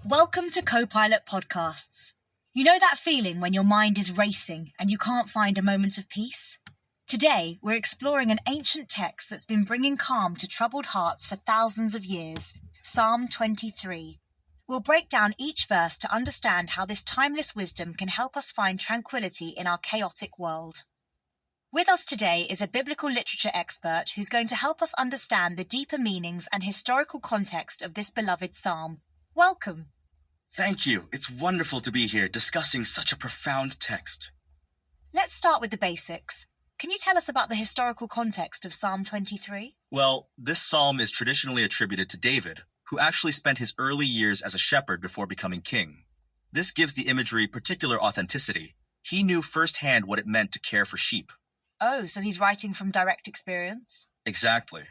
Welcome to Copilot Podcasts. You know that feeling when your mind is racing and you can't find a moment of peace? Today, we're exploring an ancient text that's been bringing calm to troubled hearts for thousands of years, Psalm 23. We'll break down each verse to understand how this timeless wisdom can help us find tranquility in our chaotic world. With us today is a biblical literature expert who's going to help us understand the deeper meanings and historical context of this beloved psalm. Welcome. Thank you. It's wonderful to be here discussing such a profound text. Let's start with the basics. Can you tell us about the historical context of Psalm 23? Well, this psalm is traditionally attributed to David, who actually spent his early years as a shepherd before becoming king. This gives the imagery particular authenticity. He knew firsthand what it meant to care for sheep. Oh, so he's writing from direct experience? Exactly.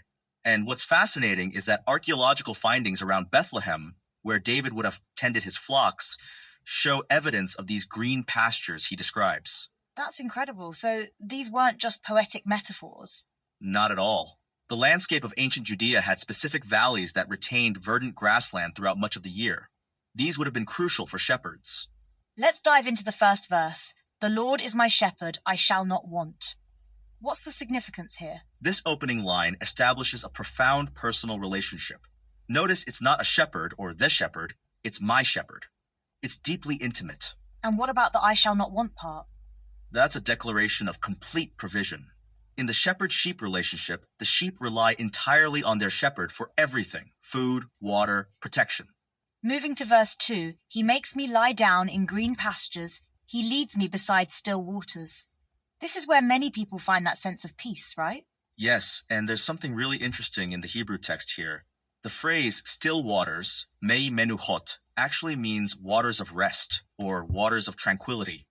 And what's fascinating is that archaeological findings around Bethlehem, where David would have tended his flocks, show evidence of these green pastures he describes. That's incredible. So these weren't just poetic metaphors? Not at all. The landscape of ancient Judea had specific valleys that retained verdant grassland throughout much of the year. These would have been crucial for shepherds. Let's dive into the first verse. The Lord is my shepherd, I shall not want. What's the significance here? This opening line establishes a profound personal relationship. Notice it's not a shepherd or the shepherd, it's my shepherd. It's deeply intimate. And what about the I shall not want part? That's a declaration of complete provision. In the shepherd-sheep relationship, the sheep rely entirely on their shepherd for everything: food, water, protection. Moving to verse 2, he makes me lie down in green pastures, he leads me beside still waters. This is where many people find that sense of peace, right? Yes, and there's something really interesting in the Hebrew text here. The phrase still waters, mei menuchot, actually means waters of rest or waters of tranquility.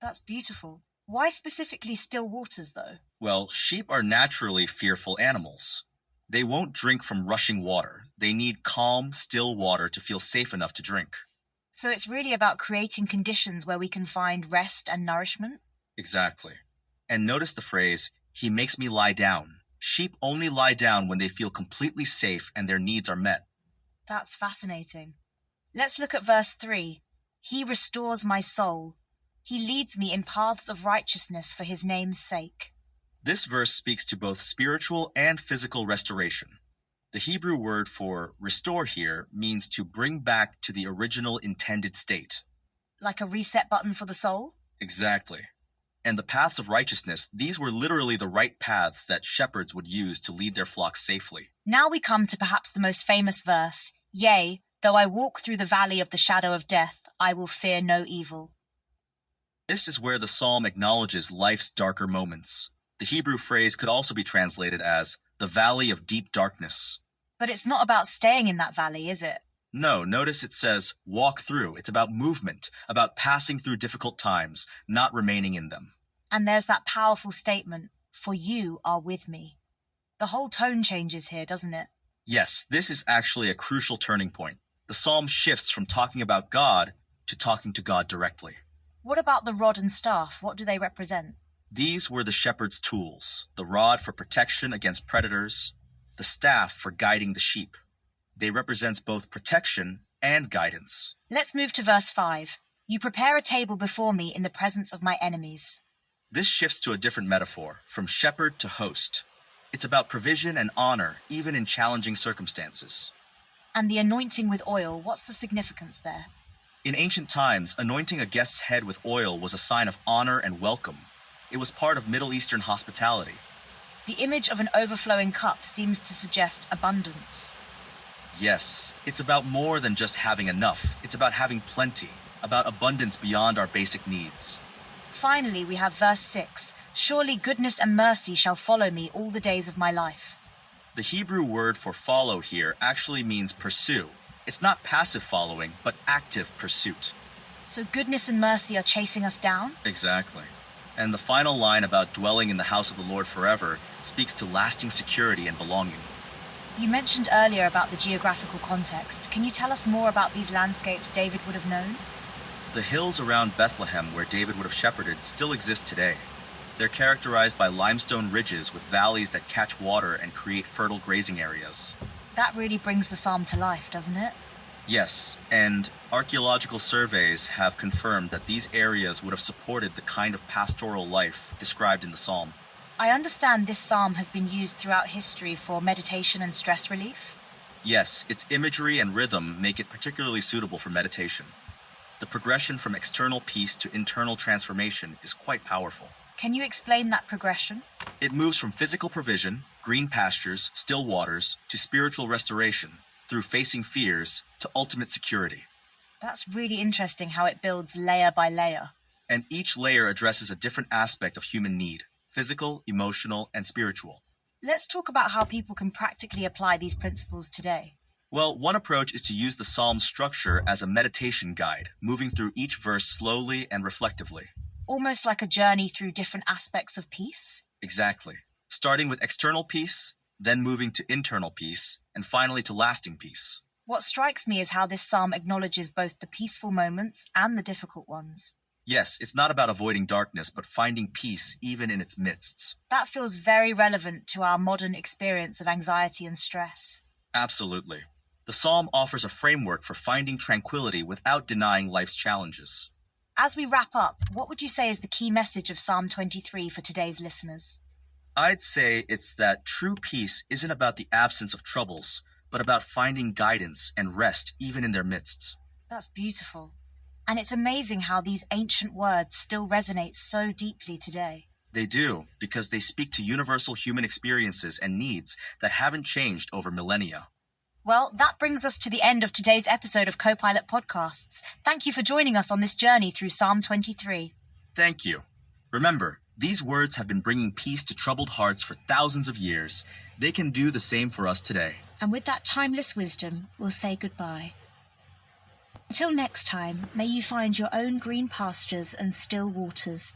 That's beautiful. Why specifically still waters, though? Well, sheep are naturally fearful animals. They won't drink from rushing water. They need calm, still water to feel safe enough to drink. So it's really about creating conditions where we can find rest and nourishment? Exactly. And notice the phrase, he makes me lie down. Sheep only lie down when they feel completely safe and their needs are met. That's fascinating. Let's look at verse 3. He restores my soul. He leads me in paths of righteousness for his name's sake. This verse speaks to both spiritual and physical restoration. The Hebrew word for restore here means to bring back to the original intended state. Like a reset button for the soul? Exactly. And the paths of righteousness, these were literally the right paths that shepherds would use to lead their flocks safely. Now we come to perhaps the most famous verse. Yea, though I walk through the valley of the shadow of death, I will fear no evil. This is where the psalm acknowledges life's darker moments. The Hebrew phrase could also be translated as the valley of deep darkness. But it's not about staying in that valley, is it? No, notice it says walk through. It's about movement, about passing through difficult times, not remaining in them. And there's that powerful statement, for you are with me. The whole tone changes here, doesn't it? Yes, this is actually a crucial turning point. The psalm shifts from talking about God to talking to God directly. What about the rod and staff? What do they represent? These were the shepherd's tools, the rod for protection against predators, the staff for guiding the sheep. They represent both protection and guidance. Let's move to verse 5. You prepare a table before me in the presence of my enemies. This shifts to a different metaphor, from shepherd to host. It's about provision and honor, even in challenging circumstances. And the anointing with oil, what's the significance there? In ancient times, anointing a guest's head with oil was a sign of honor and welcome. It was part of Middle Eastern hospitality. The image of an overflowing cup seems to suggest abundance. Yes, it's about more than just having enough. It's about having plenty, about abundance beyond our basic needs. Finally, we have verse 6. Surely goodness and mercy shall follow me all the days of my life. The Hebrew word for follow here actually means pursue. It's not passive following, but active pursuit. So goodness and mercy are chasing us down? Exactly. And the final line about dwelling in the house of the Lord forever speaks to lasting security and belonging. You mentioned earlier about the geographical context. Can you tell us more about these landscapes David would have known? The hills around Bethlehem where David would have shepherded still exist today. They're characterized by limestone ridges with valleys that catch water and create fertile grazing areas. That really brings the psalm to life, doesn't it? Yes, and archaeological surveys have confirmed that these areas would have supported the kind of pastoral life described in the psalm. I understand this psalm has been used throughout history for meditation and stress relief. Yes, its imagery and rhythm make it particularly suitable for meditation. The progression from external peace to internal transformation is quite powerful. Can you explain that progression? It moves from physical provision, green pastures, still waters, to spiritual restoration, through facing fears to ultimate security. That's really interesting how it builds layer by layer. And each layer addresses a different aspect of human need: physical, emotional, and spiritual. Let's talk about how people can practically apply these principles today. Well, one approach is to use the psalm structure as a meditation guide, moving through each verse slowly and reflectively. Almost like a journey through different aspects of peace. Exactly. Starting with external peace, then moving to internal peace, and finally to lasting peace. What strikes me is how this psalm acknowledges both the peaceful moments and the difficult ones. Yes, it's not about avoiding darkness, but finding peace even in its midst. That feels very relevant to our modern experience of anxiety and stress. Absolutely. The psalm offers a framework for finding tranquility without denying life's challenges. As we wrap up, what would you say is the key message of Psalm 23 for today's listeners? I'd say it's that true peace isn't about the absence of troubles, but about finding guidance and rest even in their midst. That's beautiful. And it's amazing how these ancient words still resonate so deeply today. They do, because they speak to universal human experiences and needs that haven't changed over millennia. Well, that brings us to the end of today's episode of Copilot Podcasts. Thank you for joining us on this journey through Psalm 23. Thank you. Remember, these words have been bringing peace to troubled hearts for thousands of years. They can do the same for us today. And with that timeless wisdom, we'll say goodbye. Until next time, may you find your own green pastures and still waters.